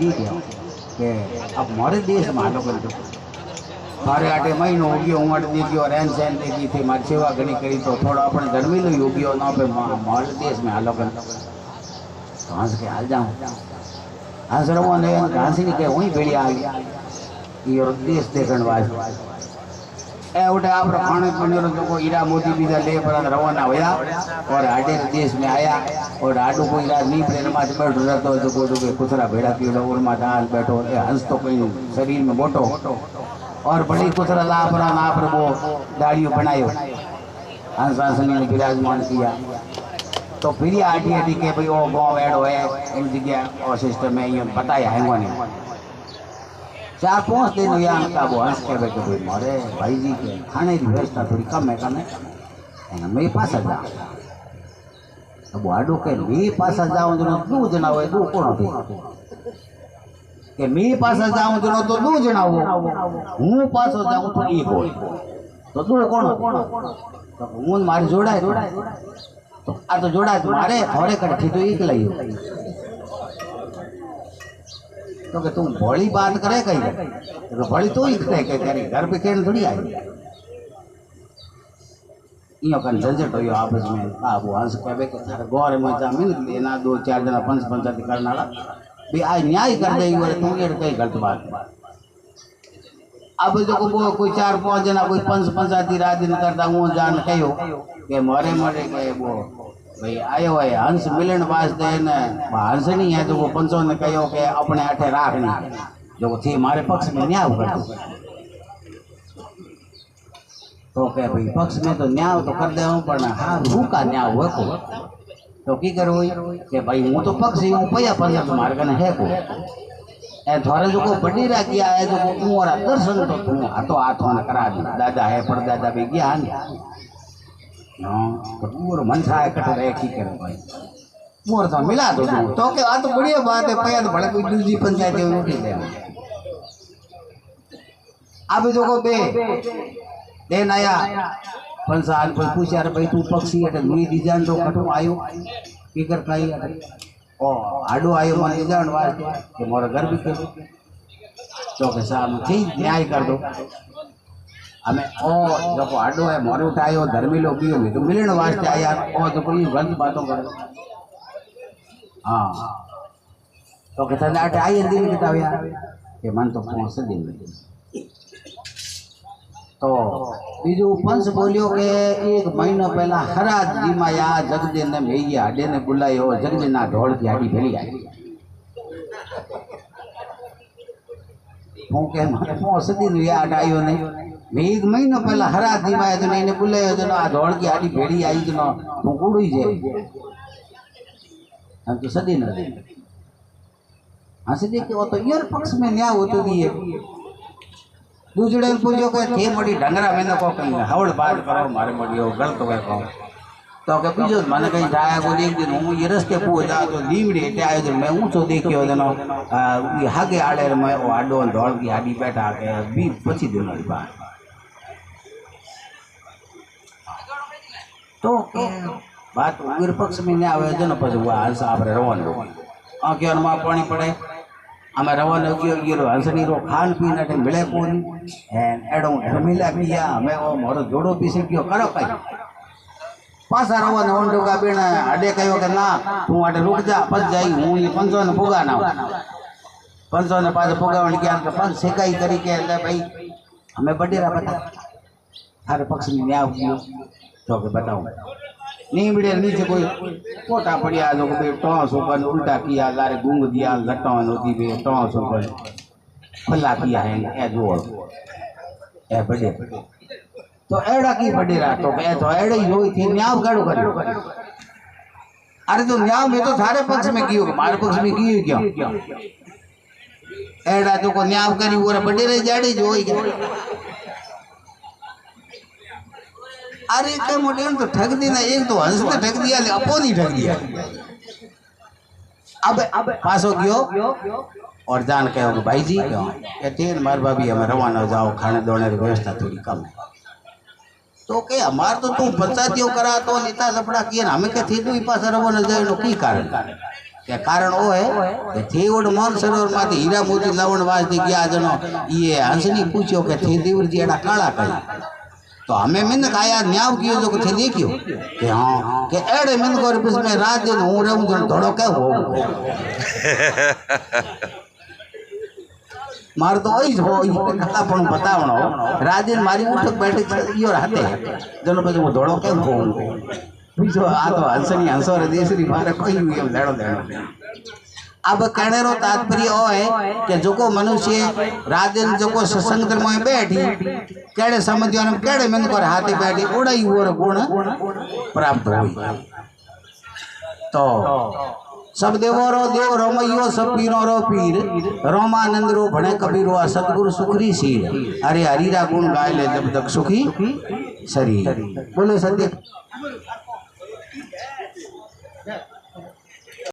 जी क्या कि अब हमारे देश में हालो कर दो मारे आटे महीनो हो गया उमर दे गयो रहन सहन देखी थी मारी सेवा घनी करी तो थोड़ा अपने धर्मी लो योग्य ना पे हमारे देश में हालो कर तो हंस के हाल जाऊं हंस रहो ने हंसी नहीं के वही भेड़िया आ गई ये देश देखण वास्ते ए उठे आप खाने पीने को ईरा मोदी बीजा ले पर रवाना होया और आडे देश में आया और आडू कोई रात नहीं प्रेम में बैठ रहतो जो को कुतरा भेड़ा कीड़ो और मा डाल बैठो ए हंस तो कोई शरीर में मोटो और बड़ी कुतरा लापरा नापर वो दाढ़ी बनायो हंस हंसनी ने विराजमान किया तो फिर आटी आटी के भाई वो गाँव एडो है इन जगह और सिस्टम में ये बताया है उन्होंने 4-5 दिन यहाँ का वो हंस के बैठे भाई मारे भाई जी के खाने की व्यवस्था थोड़ी कम है मेरे पास जा अब आडो के मेरे पास जाऊँ जो 2 जना हो 2 कोण थी के मेरे पास जाऊँ जो तो 2 जना हो हूँ पास जाऊँ तो 1 हो तो 2 कोण तो हूँ मारी जोड़ा तो आ तो जोड़ा मारे थोड़े कट्ठी तो 1 लाई तो कि तुम भोली बात करे कहीं तो भोली तो ही करे कहीं घर पे कहने थोड़ी आई यो कन झंझट हो आपस में आप हंस कहे कि थारे गौर में जमीन लेना 2-4 जना पंच पंचायत करने वाला भी आज न्याय कर दे वो तुम ये कहीं गलत बात अब जो को कोई 4-5 जना कोई पंच पंचायती राजनीति करता वो जान कहो कि मरे के वो भाई आयो है हंस मिलन वास्ते ने हंस नहीं है तो वो पंचों ने कहो कि अपने अठे राखनी जो थी मारे पक्ष में न्याय कर दो तो क्या भाई पक्ष में तो न्याय तो कर दे पर हाँ रू का न्याय हुआ को तो की करो कि भाई हूँ तो पक्ष ही हूँ पैया पंजा तुम्हारे कने है को ए थोड़े जो को बड़ी रा किया है जो को तुम्हारा दर्शन तो तुम हाथों हाथों ने करा दी दादा है परदादा भी गया तो पूरा मन था इकट्ठे रह की करे भाई मोर तो मिला दो तो के आ तो बढ़िया बात है पैया तो भले कोई दूसरी पंचायत में उठी ले अब जो को बे देन आया पंचायत कोई पूछा रे भाई तू पक्षी है नुई दी जान तो कठो आयो की कर काई ओ आडो आयो मन जान वास्ते कि मोर घर भी के तो के साहब ठीक न्याय कर दो हमें ओ जो को आडो है मोरे उठायो धर्मी लोग भी तो मिलन वास्ते आया ओ तो कोई गलत बातों कर हाँ तो कहता है आटे आई दिन किताबिया के मन तो पहुंच दिन तो बीजू पंच बोलियो के 1 महीनो पहला हराज जी माया जगदे ने मेये हाडे ने बुलायो जगदे ना ढोल की हाडी भेली आई हूँ के मारे पहुंच दिन या आयो नहीं 1 महीनो पहला हरा दी माया तो नहीं बुलायो जो आ दौड़ की आड़ी भेड़ी आई जो तू कूड़ी जे हम तो सदी न हंसी देख वो तो यार पक्ष में न्याय होतो दिए दूसरे पूछो के थे मड़ी ढंगरा मैंने को कहीं हवड़ बात करो मारे मड़ी हो गलत हो गए तो के बीजो मन कहीं जाया को एक दिन हूँ ये रस्ते पूछ जा तो लीवड़ी एटे आयो तो मैं ऊँचो देखियो जनो हागे आड़े में वो आडो दौड़ की आड़ी बैठा के 20-25 दिन वाली बात तो बात उग्र पक्ष में न्याय आवे जो न पछ हुआ हंस आपरे रवान हो आंखें अरमा पानी पड़े हमें रवान हो गयो ये हंसनी रो खान पीन अटे मिले कोन एडो मिला पिया हमें वो मोरो जोड़ो पीसे गयो करो कई पासा रवान होंडो का बेण अडे कहो कि ना तू अटे रुक जा पछ जाई हूँ ये पंचो ने पुगा ना पंचो ने पास पुगावण के आके पंच सेकाई करी के ले भाई हमें बडेरा बता थारे पक्ष में न्याय कियो तो के बताऊं नीमड़े नीचे कोई कोटा पड़िया जो कोई टॉस ऊपर उल्टा किया लारे गूंग दिया लटौन होती भी टॉस ऊपर खुला किया है ए जोड़ ए बड़े तो एड़ा की बड़ी रहा तो ए तो एड़े ही होई थी न्याय गाड़ो करियो अरे तो न्याय में तो थारे पक्ष में कियो मारे पक्ष में कियो क्यों एड़ा तो को न्याय करी वो बड़े रे जाड़ी जो होई अरे के मोटे तो ठग देना एक तो हंस ने ठग दिया अपो नहीं ठग दिया अब पास हो गयो और जान कहो भाई जी क्यों कहते हैं मार भाभी हमें रवाना हो जाओ खाने दोने की व्यवस्था थोड़ी कम है तो के हमार तो तू पंचायतियों करा तो नेता लफड़ा किए हमें क्या थी तू पास रवाना जाए की कारण के कारण वो है कि थे गोटे मन सरोवर में हीरा मोती लवण वाजती गया जनो ये हंसनी पूछो कि थे देवर जी एडा काला कई तो हमें मिन आया न्याव कियो जो थे देखियो कि हाँ कि एड़े मिन को बिस में रात दिन हूँ रहूँ जो धड़ो क्या हो मार तो वही हो ये कला पण बतावणो राजन मारी उठक बैठक यो रहते जनो पे वो धड़ो क्या हो बीजो आ तो हंसनी हंसो रे देसरी मारे कोई हुई लेड़ो लेड़ो अब कहने रो तात्पर्य ओ है कि जोको मनुष्य राजन जोको सत्संग में बैठी केड़े समझियो ने केड़े मन को हाथे बैठी उड़ाई और गुण प्राप्त हुई तो सब देवो रो देव रोमयो सब पीरो रो पीर रोमानंद रो भणे कबीरो सतगुरु सुखरी सीर अरे हरीरा गुण गाय ले जब तक सुखी शरीर बोले सत्य